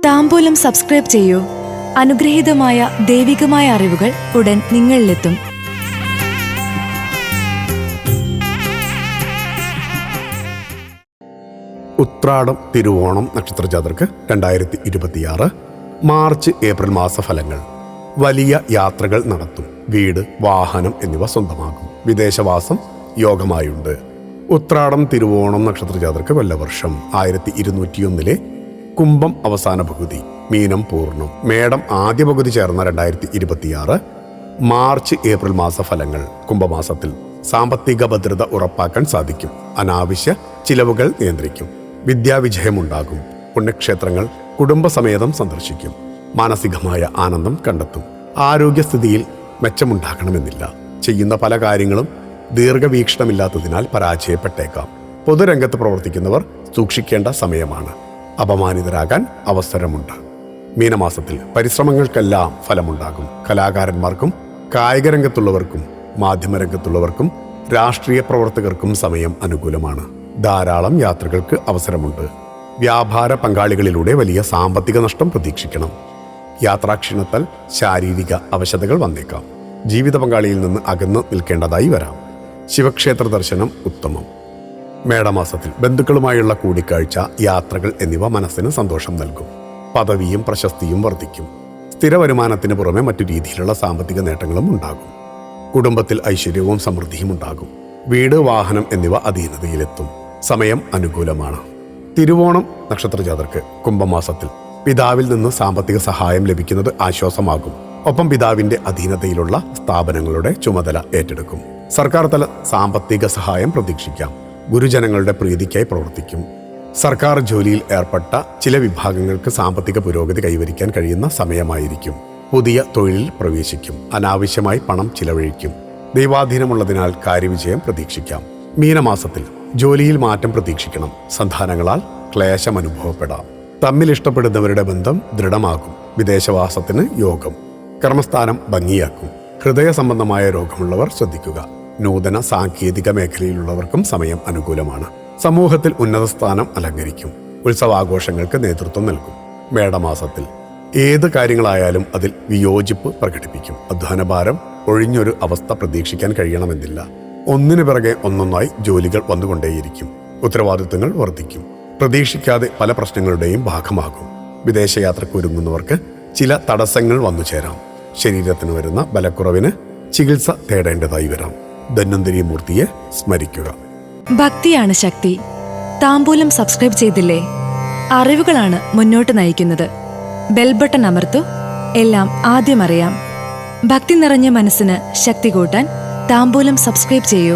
താംബൂലം subscribe ചെയ്യൂ. അനുഗ്രഹീതമായ ദൈവികമായ അറിവുകൾ ഉടൻ നിങ്ങളിലെത്തും. ഉത്രാടം തിരുവോണം നക്ഷത്രജാതർക്ക് 2026 മാർച്ച് ഏപ്രിൽ മാസഫലങ്ങൾ. വലിയ യാത്രകൾ നടത്തും. വീട്, വാഹനം എന്നിവ സ്വന്തമാകും. വിദേശവാസം യോഗമായുണ്ട്. ഉത്രാടം തിരുവോണം നക്ഷത്രജാതർക്ക് കൊല്ലവർഷം 1201 കുംഭം അവസാന പകുതി, മീനം പൂർണ്ണം, മേടം ആദ്യ പകുതി ചേർന്ന 2026 മാർച്ച് ഏപ്രിൽ മാസഫലങ്ങൾ. കുംഭമാസത്തിൽ സാമ്പത്തിക ഭദ്രത ഉറപ്പാക്കാൻ സാധിക്കും. അനാവശ്യ ചിലവുകൾ നിയന്ത്രിക്കും. വിദ്യാവിജയമുണ്ടാകും. പുണ്യക്ഷേത്രങ്ങൾ കുടുംബസമേതം സന്ദർശിക്കും. മാനസികമായ ആനന്ദം കണ്ടെത്തും. ആരോഗ്യസ്ഥിതിയിൽ മെച്ചമുണ്ടാകണമെന്നില്ല. ചെയ്യുന്ന പല കാര്യങ്ങളും ദീർഘവീക്ഷണമില്ലാത്തതിനാൽ പരാജയപ്പെട്ടേക്കാം. പൊതുരംഗത്ത് പ്രവർത്തിക്കുന്നവർ സൂക്ഷിക്കേണ്ട സമയമാണ്. അപമാനിതരാകാൻ അവസരമുണ്ട്. മീനമാസത്തിൽ പരിശ്രമങ്ങൾക്കെല്ലാം ഫലമുണ്ടാകും. കലാകാരന്മാർക്കും കായിക രംഗത്തുള്ളവർക്കും മാധ്യമരംഗത്തുള്ളവർക്കും രാഷ്ട്രീയ പ്രവർത്തകർക്കും സമയം അനുകൂലമാണ്. ധാരാളം യാത്രകൾക്ക് അവസരമുണ്ട്. വ്യാപാര പങ്കാളികളിലൂടെ വലിയ സാമ്പത്തിക നഷ്ടം പ്രതീക്ഷിക്കണം. യാത്രാക്ഷീണത്താൽ ശാരീരിക അവശതകൾ വന്നേക്കാം. ജീവിത പങ്കാളിയിൽ നിന്ന് അകന്ന് നിൽക്കേണ്ടതായി വരാം. ശിവക്ഷേത്ര ദർശനം ഉത്തമം. മേടമാസത്തിൽ ബന്ധുക്കളുമായുള്ള കൂടിക്കാഴ്ച, യാത്രകൾ എന്നിവ മനസ്സിന് സന്തോഷം നൽകും. പദവിയും പ്രശസ്തിയും വർദ്ധിക്കും. സ്ഥിര വരുമാനത്തിന് പുറമെ മറ്റു രീതിയിലുള്ള സാമ്പത്തിക നേട്ടങ്ങളും ഉണ്ടാകും. കുടുംബത്തിൽ ഐശ്വര്യവും സമൃദ്ധിയും ഉണ്ടാകും. വീട്, വാഹനം എന്നിവ അധീനതയിലെത്തും. സമയം അനുകൂലമാണ്. തിരുവോണം നക്ഷത്രജാതർക്ക് കുംഭമാസത്തിൽ പിതാവിൽ നിന്ന് സാമ്പത്തിക സഹായം ലഭിക്കുന്നത് ആശ്വാസമാകും. ഒപ്പം പിതാവിന്റെ അധീനതയിലുള്ള സ്ഥാപനങ്ങളുടെ ചുമതല ഏറ്റെടുക്കും. സർക്കാർ തല സാമ്പത്തിക സഹായം പ്രതീക്ഷിക്കാം. ഗുരുജനങ്ങളുടെ പ്രീതിക്കായി പ്രവർത്തിക്കും. സർക്കാർ ജോലിയിൽ ഏർപ്പെട്ട ചില വിഭാഗങ്ങൾക്ക് സാമ്പത്തിക പുരോഗതി കൈവരിക്കാൻ കഴിയുന്ന സമയമായിരിക്കും. പുതിയ തൊഴിലിൽ പ്രവേശിക്കും. അനാവശ്യമായി പണം ചിലവഴിക്കും. ദൈവാധീനമുള്ളതിനാൽ കാര്യവിജയം പ്രതീക്ഷിക്കാം. മീനമാസത്തിൽ ജോലിയിൽ മാറ്റം പ്രതീക്ഷിക്കണം. സന്താനങ്ങളാൽ ക്ലേശം അനുഭവപ്പെടാം. തമ്മിൽ ഇഷ്ടപ്പെടുന്നവരുടെ ബന്ധം ദൃഢമാകും. വിദേശവാസത്തിന് യോഗം. കർമ്മസ്ഥാനം ഭംഗിയാക്കും. ഹൃദയ സംബന്ധമായ രോഗമുള്ളവർ ശ്രദ്ധിക്കുക. നൂതന സാങ്കേതിക മേഖലയിലുള്ളവർക്കും സമയം അനുകൂലമാണ്. സമൂഹത്തിൽ ഉന്നത സ്ഥാനം അലങ്കരിക്കും. ഉത്സവാഘോഷങ്ങൾക്ക് നേതൃത്വം നൽകും. മേടമാസത്തിൽ ഏത് കാര്യങ്ങളായാലും അതിൽ വിയോജിപ്പ് പ്രകടിപ്പിക്കും. അധ്വാനഭാരം ഒഴിഞ്ഞൊരു അവസ്ഥ പ്രതീക്ഷിക്കാൻ കഴിയണമെന്നില്ല. ഒന്നിനു പിറകെ ഒന്നൊന്നായി ജോലികൾ വന്നുകൊണ്ടേയിരിക്കും. ഉത്തരവാദിത്തങ്ങൾ വർദ്ധിക്കും. പ്രതീക്ഷിക്കാതെ പല പ്രശ്നങ്ങളുടെയും ഭാഗമാകും. വിദേശയാത്രയ്ക്ക് ഒരുങ്ങുന്നവർക്ക് ചില തടസ്സങ്ങൾ വന്നു ചേരാം. ശരീരത്തിന് വരുന്ന ബലക്കുറവിന് ചികിത്സ തേടേണ്ടതായി വരാം. ധന്വന്തരി മൂർത്തിയെ സ്മരിക്കുക. ഭക്തിയാണ് ശക്തി. താംബൂലം സബ്സ്ക്രൈബ് ചെയ്തില്ലേ? അറിവുകളാണ് മുന്നോട്ട് നയിക്കുന്നത്. ബെൽ ബട്ടൺ അമർത്തു. എല്ലാം ആദ്യം അറിയാം. ഭക്തി നിറഞ്ഞ മനസ്സിന് ശക്തി കൂട്ടാൻ താംബൂലം സബ്സ്ക്രൈബ് ചെയ്യൂ.